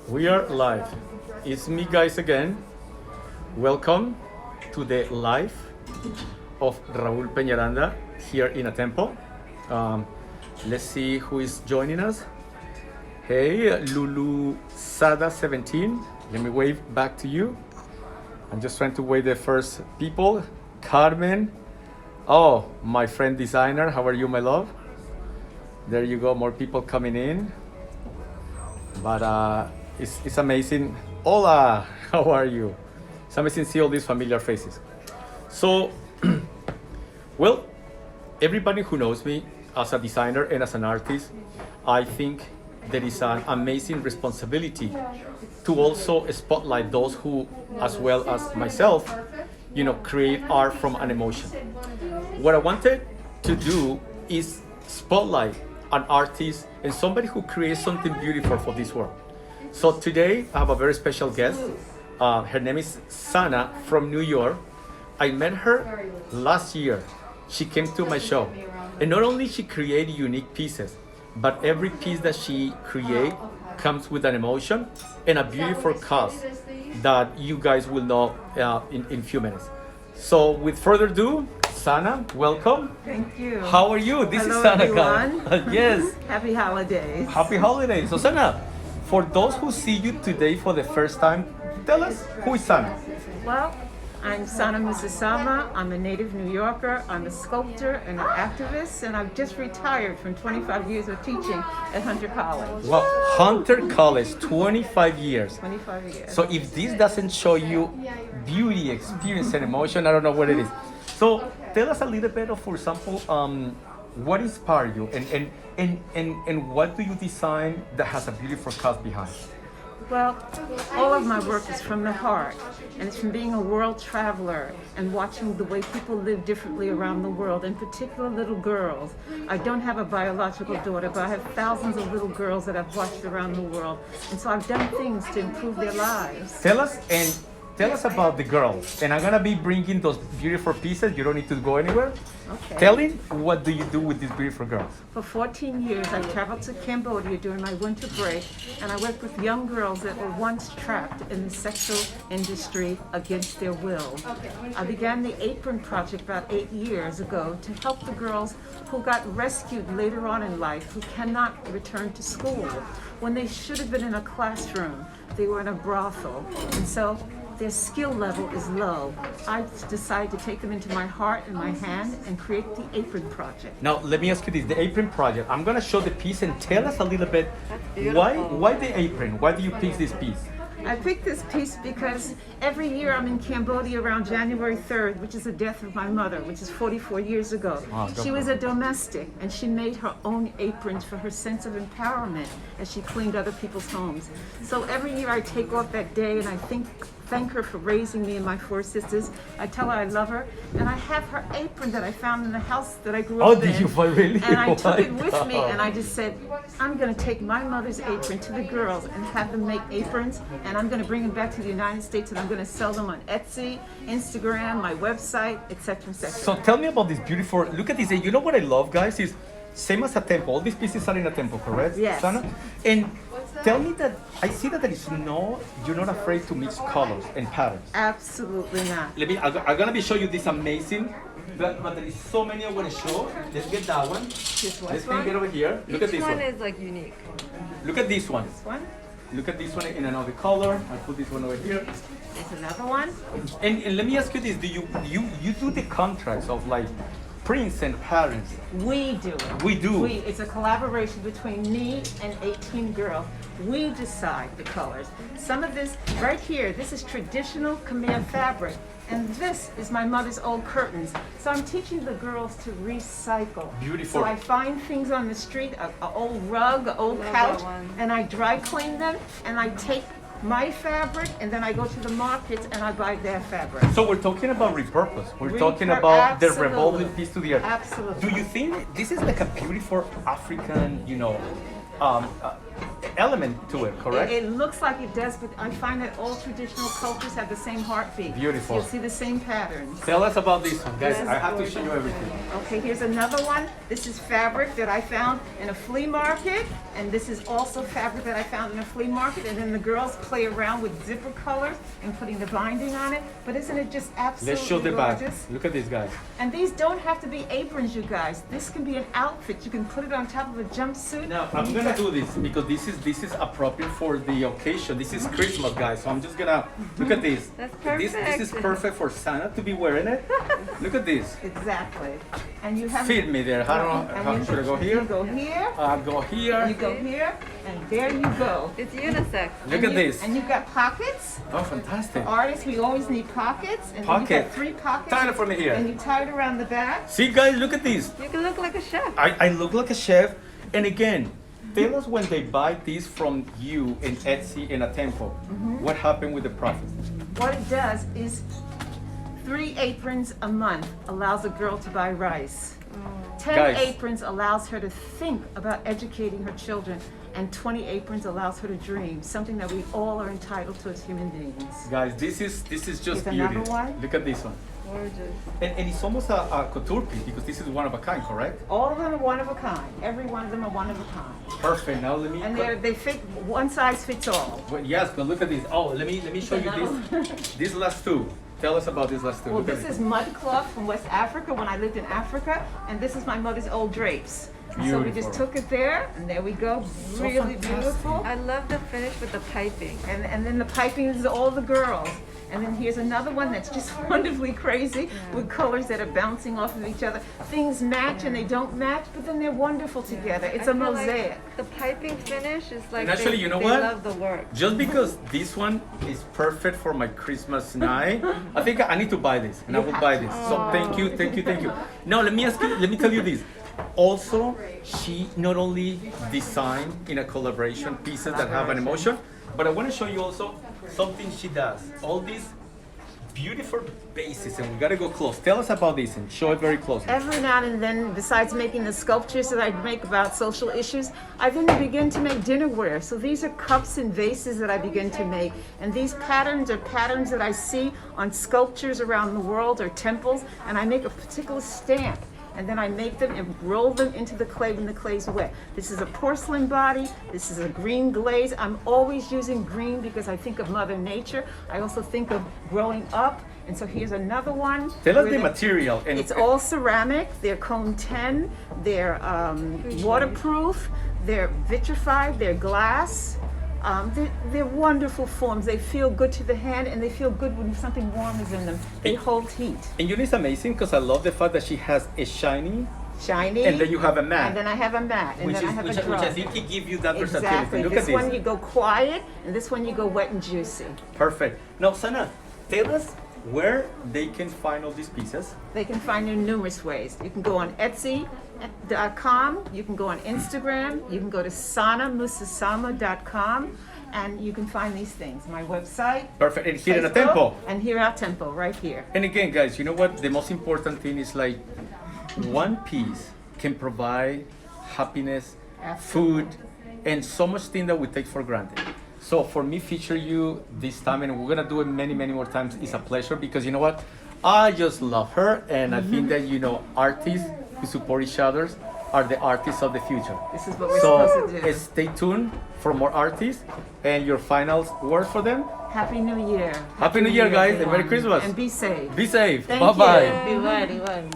We are live. It's me, guys, again. Welcome to the live of Raul Peñaranda here in Atempo. Let's see who is joining us. Hey, Lulu Sada 17. Let me wave back to you. I'm just trying to wave the first people. Carmen. Oh, my friend designer. How are you, my love? There you go. More people coming in. But it's amazing. Hola, how are you? It's amazing to see all these familiar faces. So, well, everybody who knows me as a designer and as an artist, I think there is an amazing responsibility to also spotlight those who, as well as myself, create art from an emotion. What I wanted to do is spotlight an artist and somebody who creates something beautiful for this world. So today I have a very special guest. Her name is Sana from New York. I met her last year. She came to my show. And not only she created unique pieces, but every piece that she creates comes with an emotion and a beautiful cause that you guys will know in few minutes. So with further ado, Sana, welcome. Thank you. How are you? This Hello, is Sana. everyone. Yes. Happy holidays. Happy holidays. So Sana, for those who see you today for the first time, tell us who is Sana. Well, I'm Sana Musasama. I'm a native New Yorker. I'm a sculptor and an activist, and I've just retired from 25 years of teaching at Hunter College. Well, Hunter College, 25 years. 25 years. So if this doesn't show you beauty, experience, and emotion, I don't know what it is. So tell us a little bit of, for example, what inspired you and what do you design that has a beautiful cause behind? Well, all of my work is from the heart, and it's from being a world traveler and watching the way people live differently around the world, in particular little girls. I don't have a biological daughter, but I have thousands of little girls that I've watched around the world, and so I've done things to improve their lives. Tell us about the girls. And I'm gonna be bringing those beautiful pieces. You don't need to go anywhere. Okay. Tell me, what do you do with these beautiful girls? For 14 years, I traveled to Cambodia during my winter break, and I worked with young girls that were once trapped in the sexual industry against their will. I began the Apron Project about 8 years ago to help the girls who got rescued later on in life, who cannot return to school. When they should have been in a classroom, they were in a brothel. And so their skill level is low. I decided to take them into my heart and my hand and create the Apron Project. Now, let me ask you this, the Apron Project. I'm gonna show the piece and tell us a little bit, why the apron? Why do you pick this piece? I picked this piece because every year I'm in Cambodia around January 3rd, which is the death of my mother, which is 44 years ago. She was a domestic, and she made her own aprons for her sense of empowerment as she cleaned other people's homes. So every year I take off that day and I thank her for raising me and my 4 sisters. I tell her I love her, and I have her apron that I found in the house that I grew up in. Oh, did you really? And I took Oh it with me, and I just said, I'm going to take my mother's apron to the girls and have them make aprons, and I'm going to bring them back to the United States, and I'm going to sell them on Etsy, Instagram, my website, etc., etc. So tell me about this beautiful, look at this. You know what I love, guys, is same as Atempo. All these pieces are in Atempo, correct? Yes. Sana? And tell me that, I see that you're not afraid to mix colors and patterns. Absolutely not. I'm gonna be show you this amazing, but there is so many I want to show. Let's get that one. Let's get over here. Look at this one. Each one is like unique. Look at this one. This one. Look at this one in another color. I'll put this one over here. There's another one. And let me ask you this: do you do the contrast of like prints and patterns? We do. We do. It's a collaboration between me and 18 girls. We decide the colors. Some of this, right here, this is traditional Khmer fabric. And this is my mother's old curtains. So I'm teaching the girls to recycle. Beautiful. So I find things on the street, an old rug, an old couch, and I dry clean them, and I take my fabric, and then I go to the markets and I buy their fabric. So we're talking about repurpose. We're talking about the Absolutely. revolving piece to the earth. Absolutely. Do you think this is like a beautiful African, element to it, correct? It looks like it does, but I find that all traditional cultures have the same heartbeat. Beautiful. You'll see the same patterns. Tell us about this one, guys. This is I have to gorgeous. show you everything. Okay, here's another one. This is fabric that I found in a flea market, and this is also fabric that I found in a flea market. And then the girls play around with zipper colors and putting the binding on it. But isn't it just absolutely Let's show the back. gorgeous? Look at this, guys. And these don't have to be aprons, you guys. This can be an outfit. You can put it on top of a jumpsuit. Now I'm gonna do this because this is appropriate for the occasion. This is Christmas, guys. So I'm just gonna look at this. That's This is perfect. perfect for Santa to be wearing it. Look at this. Exactly. And you have Feed me there. How should I go You here? go here. Go here. You go here, and there you go. It's unisex. Look at this. And you've got pockets. Oh, fantastic. Artists, we always need pockets. And then Pocket. you've got 3 pockets. Tie it for me here. And you tie it around the back. See, guys, look at this. You can look like a chef. I look like a chef. And again, tell us when they buy this from you in Etsy and Atempo, what happened with the profit? What it does is 3 aprons a month allows a girl to buy rice. 10 Guys. aprons allows her to think about educating her children. And 20 aprons allows her to dream, something that we all are entitled to as human beings. Guys, this is just Here's beauty. another one. Look at this one. Gorgeous. And it's almost a couture piece because this is one of a kind, correct? All of them are one of a kind. Every one of them are one of a kind. Perfect. Now let me. And they fit, one size fits all. Well, yes, but look at this. Oh, let me show you this. These last two. Tell us about these last two. Well, Look at this it. is mud cloth from West Africa when I lived in Africa, and this is my mother's old drapes. And so we just Beautiful. took it there, and there we go. So Really fantastic. beautiful. I love the finish with the piping. And then the piping is all the girls. And then here's another one that's just wonderfully crazy with colors that are bouncing off of each other. Things match and they don't match, but then they're wonderful together. It's I a feel like mosaic. the piping finish is like And actually, you know they what? love the work. Just because this one is perfect for my Christmas night, I think I need to buy this, and I will buy this. So thank you, thank you, thank you. Now let me ask you. Let me tell you this. Also, she not only designed in a collaboration pieces that have an emotion, but I want to show you also something she does. All these beautiful bases, and we gotta go close. Tell us about this and show it very closely. Every now and then, besides making the sculptures that I make about social issues, I then begin to make dinnerware. So these are cups and vases that I begin to make. And these patterns are patterns that I see on sculptures around the world or temples, and I make a particular stamp. And then I make them and roll them into the clay when the clay's wet. This is a porcelain body. This is a green glaze. I'm always using green because I think of Mother Nature. I also think of growing up. And so here's another one. Tell us where the material and It's all ceramic. They're cone 10. They're waterproof. They're vitrified. They're glass. They're wonderful forms. They feel good to the hand, and they feel good when something warm is in them. They hold heat. And you know it's amazing because I love the fact that she has a shiny, Shiny. and then you have a And matte, then I have a mat, and which then is I have which, a which drum. I think it gives you that Exactly. versatility. Look This at one this. you go quiet, and this one you go wet and juicy. Perfect. Now, Sana, tell us where they can find all these pieces. They can find you in numerous ways. You can go on Etsy.com. You can go on Instagram. You can go to sanamusasama.com. And you can find these things. My website. Perfect. And here in Facebook, Atempo. And here at Tempo, right here. And again, guys, you know what? The most important thing is like one piece can provide happiness, food, and so much thing that we take for granted. So for me, feature you this time, and we're gonna do it many, many more times. It's a pleasure because you know what? I just love her, and I think that artists who support each other are the artists of the future. This is what we're So supposed to do. stay tuned for more artists and your final word for them. Happy New Year. Happy New Year, guys, and Merry everyone. Christmas. And be safe. Be safe. Thank Bye bye. you. Igual, igual.